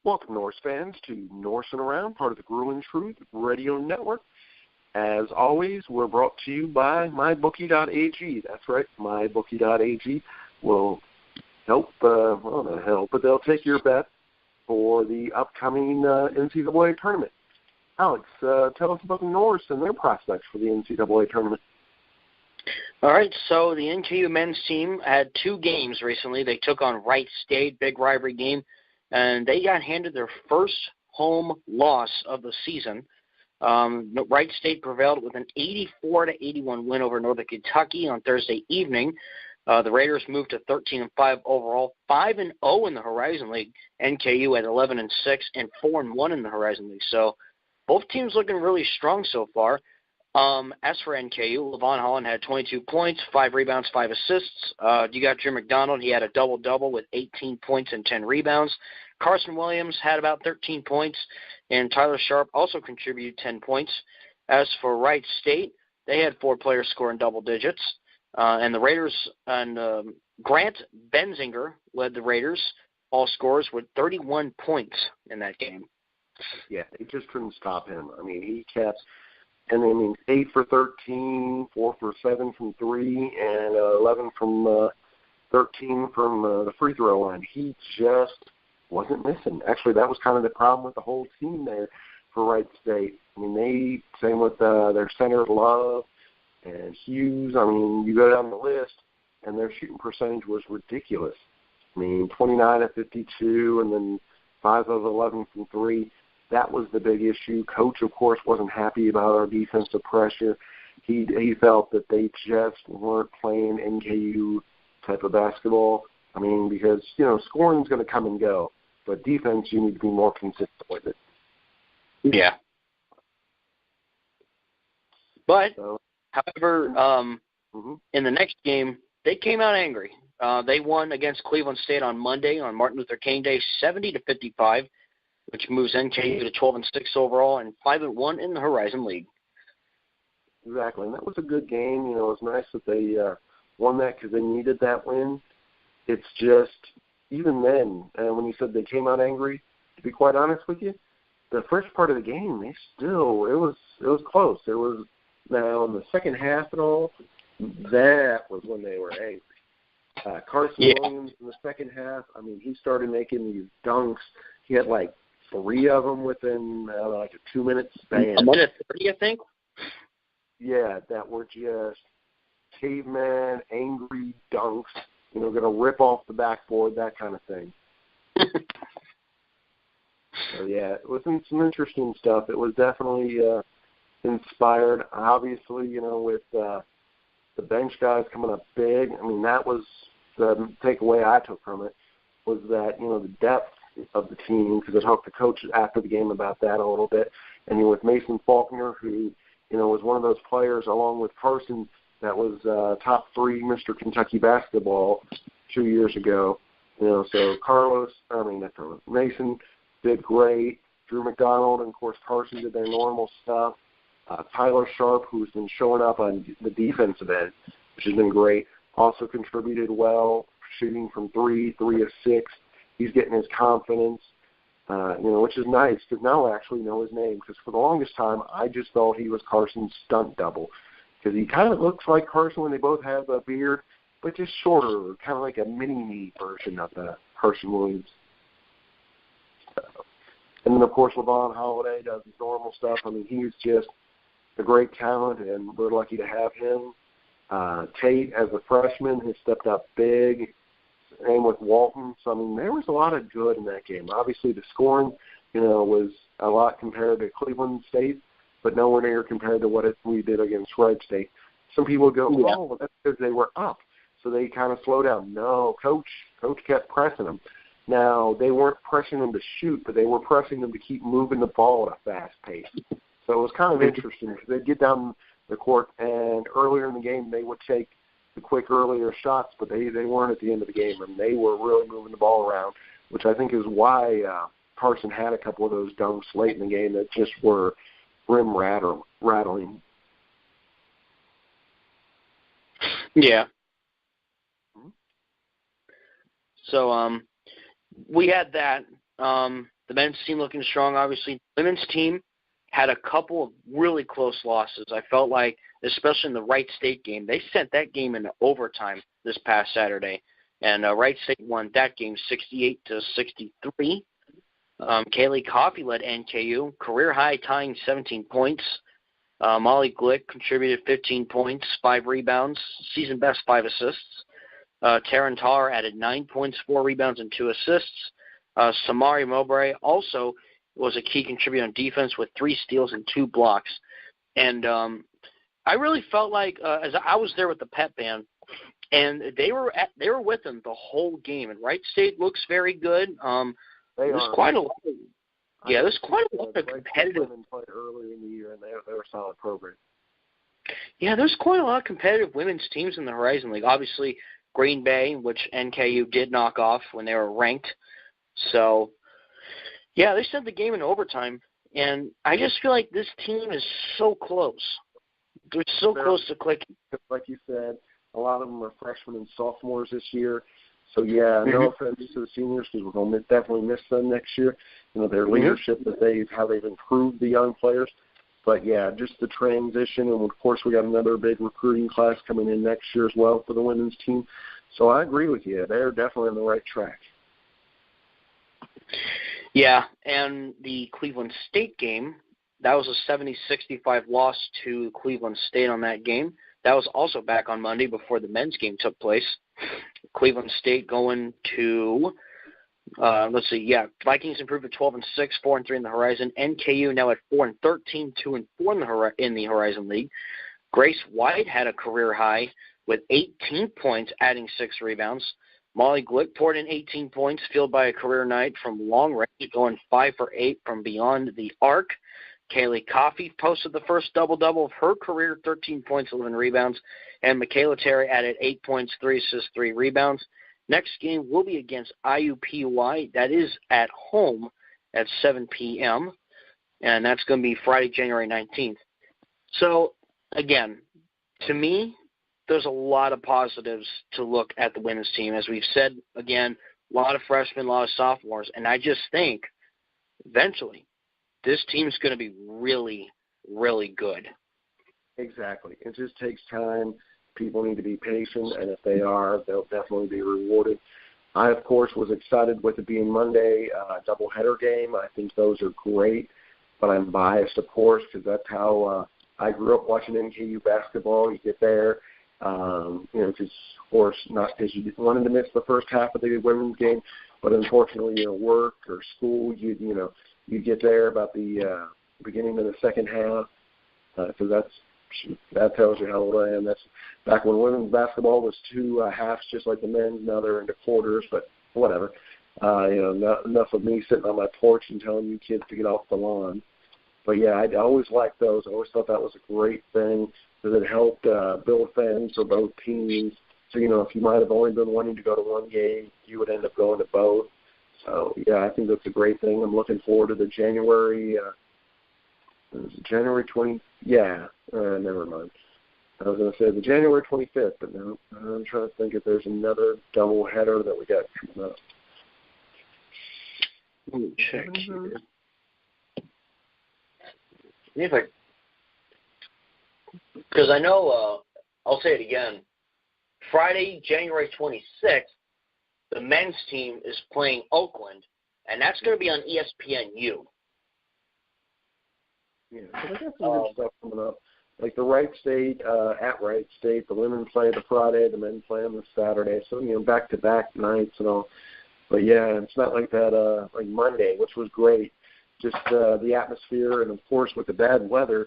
Welcome, Norse fans, to Norsin Around, part of the Grueling Truth Radio Network. As always, we're brought to you by MyBookie.ag. That's right, MyBookie.ag will help, not help, but they'll take your bet for the upcoming NCAA tournament. Alex, tell us about the Norse and their prospects for the NCAA tournament. All right, so the NKU men's team had two games recently. They took on Wright State, big rivalry game, and they got handed their first home loss of the season. Wright State prevailed with an 84-81 win over Northern Kentucky on Thursday evening. The Raiders moved to 13-5 overall, 5-0 in the Horizon League. NKU at 11-6 and 4-1 in the Horizon League. So both teams looking really strong so far. As for NKU, Levon Holland had 22 points, 5 rebounds, 5 assists. You got Drew McDonald. He had a double-double with 18 points and 10 rebounds. Carson Williams had about 13 points, and Tyler Sharp also contributed 10 points. As for Wright State, they had 4 players scoring double digits. And the Raiders and Grant Benzinger led the Raiders, all scorers, with 31 points in that game. Yeah, they just couldn't stop him. I mean, he kept... And I mean, 8 for 13, 4 for 7 from 3, and 11 from 13 from the free throw line. He just wasn't missing. Actually, that was kind of the problem with the whole team there for Wright State. I mean, same with their center, Love and Hughes. I mean, you go down the list, and their shooting percentage was ridiculous. I mean, 29 of 52, and then 5 of 11 from 3. That was the big issue. Coach, of course, wasn't happy about our defensive pressure. He felt that they just weren't playing NKU type of basketball. I mean, because, scoring is going to come and go, but defense, you need to be more consistent with it. Yeah. But, however, in the next game, they came out angry. They won against Cleveland State on Monday, on Martin Luther King Day, 70-55. Which moves NKU to 12-6 overall and 5-1 in the Horizon League. Exactly, and that was a good game. It was nice that they won that because they needed that win. It's just, even then, when you said they came out angry, to be quite honest with you, the first part of the game, it was close. It was, now in the second half and all, that was when they were angry. Carson Williams in the second half, I mean, he started making these dunks. He had 3 of them within a 2-minute span. A minute 30, I think. Yeah, that were just caveman, angry dunks, going to rip off the backboard, that kind of thing. So, yeah, it was some interesting stuff. It was definitely inspired, obviously, with the bench guys coming up big. I mean, that was the takeaway I took from it, was that, the depth of the team, because I talked to coach after the game about that a little bit, and with Mason Faulkner, who was one of those players along with Carson that was top 3 Mr. Kentucky Basketball 2 years ago. So Mason did great. Drew McDonald and of course Carson did their normal stuff. Tyler Sharp, who's been showing up on the defensive end, which has been great, also contributed well, shooting from 3 of 6. He's getting his confidence, which is nice because now I actually know his name. Because for the longest time, I just thought he was Carson's stunt double because he kind of looks like Carson when they both have a beard, but just shorter, kind of like a mini-me version of Carson Williams. And then, of course, Levon Holiday does his normal stuff. I mean, he's just a great talent, and we're lucky to have him. Tate, as a freshman, has stepped up big. Same with Walton. So, I mean, there was a lot of good in that game. Obviously, the scoring, was a lot compared to Cleveland State, but nowhere near compared to what we did against Wright State. Some people go, well, that's because they were up, so they kind of slowed down. No, Coach kept pressing them. Now, they weren't pressing them to shoot, but they were pressing them to keep moving the ball at a fast pace. So it was kind of interesting because they'd get down the court, and earlier in the game they would take the quick earlier shots, but they weren't at the end of the game, and they were really moving the ball around, which I think is why Carson had a couple of those dunks late in the game that just were rim rattling. Yeah. So we had that. The men's team looking strong, obviously. The women's team had a couple of really close losses. I felt like, especially in the Wright State game, they sent that game into overtime this past Saturday. And Wright State won that game 68-63. Kaylee Coffey led NKU, career-high tying 17 points. Molly Glick contributed 15 points, 5 rebounds, season-best 5 assists. Taryn Tar added 9 points, 4 rebounds, and 2 assists. Samari Mowbray also was a key contributor on defense with 3 steals and 2 blocks. And I really felt like, as I was there with the pep band, and they were with them the whole game. And Wright State looks very good. There's quite a lot. There's quite a lot of competitive. Played earlier in the year, and they were a solid program. Yeah, there's quite a lot of competitive women's teams in the Horizon League. Obviously, Green Bay, which NKU did knock off when they were ranked. So, yeah, they sent the game in overtime, and I just feel like this team is so close. They're so close to clicking. Like you said, a lot of them are freshmen and sophomores this year. So, yeah, no offense to the seniors because we're going to definitely miss them next year. You know, their leadership, how they've improved the young players. But, yeah, just the transition. And, of course, we got another big recruiting class coming in next year as well for the women's team. So I agree with you. They're definitely on the right track. Yeah, and the Cleveland State game, that was a 70-65 loss to Cleveland State on that game. That was also back on Monday before the men's game took place. Cleveland State going to, Vikings improved to 12-6, 4-3 in the Horizon. NKU now at 4-13, 2-4 in the Horizon League. Grace White had a career high with 18 points, adding 6 rebounds. Molly Glick poured in 18 points, fueled by a career night from long range, going 5 for 8 from beyond the arc. Kaylee Coffey posted the first double-double of her career, 13 points, 11 rebounds. And Michaela Terry added 8 points, 3 assists, 3 rebounds. Next game will be against IUPUI. That is at home at 7 p.m., and that's going to be Friday, January 19th. So, again, to me, there's a lot of positives to look at the women's team. As we've said, again, a lot of freshmen, a lot of sophomores, and I just think eventually this team's going to be really, really good. Exactly. It just takes time. People need to be patient, and if they are, they'll definitely be rewarded. I, of course, was excited with it being Monday, doubleheader game. I think those are great, but I'm biased, of course, because that's how I grew up watching NKU basketball. You get there, just, of course, not because you wanted to miss the first half of the women's game, but unfortunately, work or school, you get there about the beginning of the second half, because that tells you how old I am. That's back when women's basketball was 2 halves, just like the men's. Now they're into quarters, but whatever. Enough of me sitting on my porch and telling you kids to get off the lawn. But, yeah, I always liked those. I always thought that was a great thing because it helped build fans for both teams. So, if you might have only been wanting to go to one game, you would end up going to both. So, yeah, I think that's a great thing. I'm looking forward to the January 20 – yeah, never mind. I was going to say the January 25th, but no, I'm trying to think if there's another double header that we got coming up. Let me check here. Because I know, I'll say it again, Friday, January 26th, the men's team is playing Oakland, and that's going to be on ESPNU. Yeah, so I got some good stuff coming up. Like the Wright State, at Wright State, the women play the Friday, the men play on the Saturday. So, back-to-back nights and all. But, yeah, it's not like that like Monday, which was great. Just the atmosphere and, of course, with the bad weather,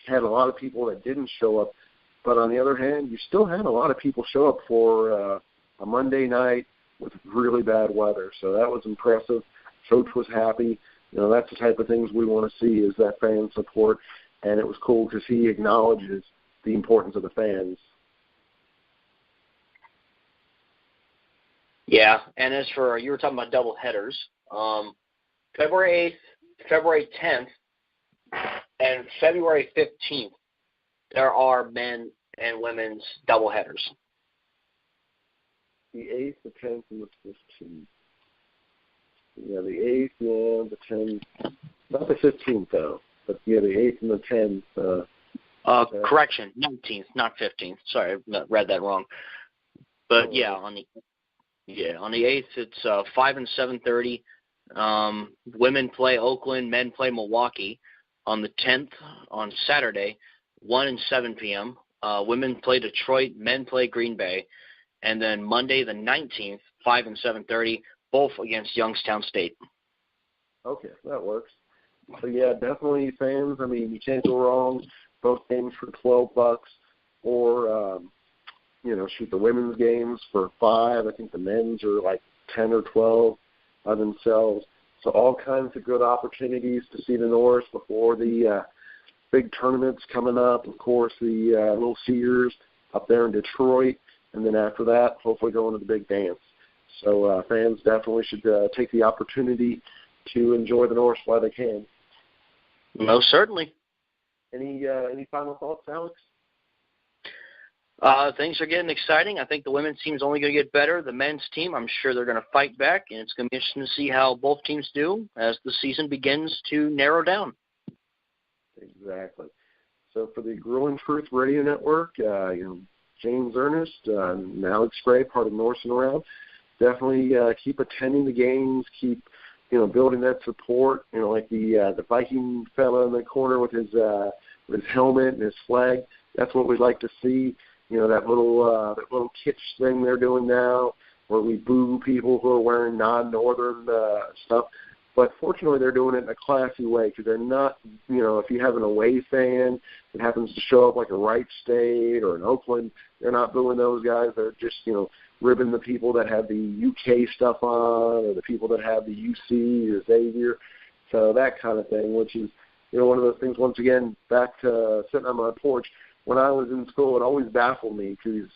had a lot of people that didn't show up. But on the other hand, you still had a lot of people show up for a Monday night with really bad weather. So that was impressive. Coach was happy. That's the type of things we want to see is that fan support. And it was cool because he acknowledges the importance of the fans. Yeah, and as for, you were talking about double headers, February 8th, February 10th, and February 15th, there are men and women's double headers. The 8th, the 10th, and the 15th. Yeah, the 8th, yeah, the 10th. Not the 15th, though, but, yeah, the 8th and the 10th. Correction, 19th, not 15th. Sorry, I read that wrong. But, yeah, on the 8th, it's 5 and 7:30. Women play Oakland, men play Milwaukee. On the 10th, on Saturday, 1 and 7 p.m. Women play Detroit, men play Green Bay. And then Monday the 19th, 5 and 7:30, both against Youngstown State. Okay, that works. So, yeah, definitely fans. I mean, you can't go wrong. Both games for $12, or, shoot, the women's games for $5. I think the men's are like 10 or 12 by themselves. So all kinds of good opportunities to see the Norse before the big tournaments coming up. Of course, the Little Sears up there in Detroit. And then after that, hopefully going to the big dance. So fans definitely should take the opportunity to enjoy the Norse while they can. Most certainly. Any final thoughts, Alex? Things are getting exciting. I think the women's team is only going to get better. The men's team, I'm sure they're going to fight back, and it's going to be interesting to see how both teams do as the season begins to narrow down. Exactly. So for the Growing Truth Radio Network, James Ernest and Alex Gray, part of Norsin Around, definitely keep attending the games, keep building that support. Like the Viking fella in the corner with his helmet and his flag. That's what we'd like to see. That little kitsch thing they're doing now, where we boo people who are wearing non-northern stuff. But fortunately, they're doing it in a classy way, because they're not, if you have an away fan that happens to show up like a Wright State or an Oakland, they're not booing those guys. They're just, ribbing the people that have the UK stuff on, or the people that have the UC or Xavier. So that kind of thing, which is, one of those things, once again, back to sitting on my porch. When I was in school, it always baffled me because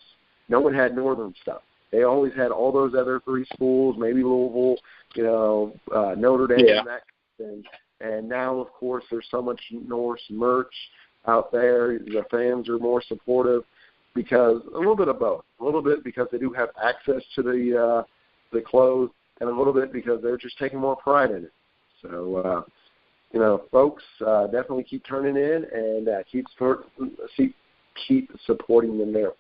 no one had northern stuff. They always had all those other three schools, maybe Louisville, Notre Dame, and that kind of thing. And now, of course, there's so much Norse merch out there. The fans are more supportive because a little bit of both. A little bit because they do have access to the clothes, and a little bit because they're just taking more pride in it. So, folks, definitely keep turning in and keep supporting them there.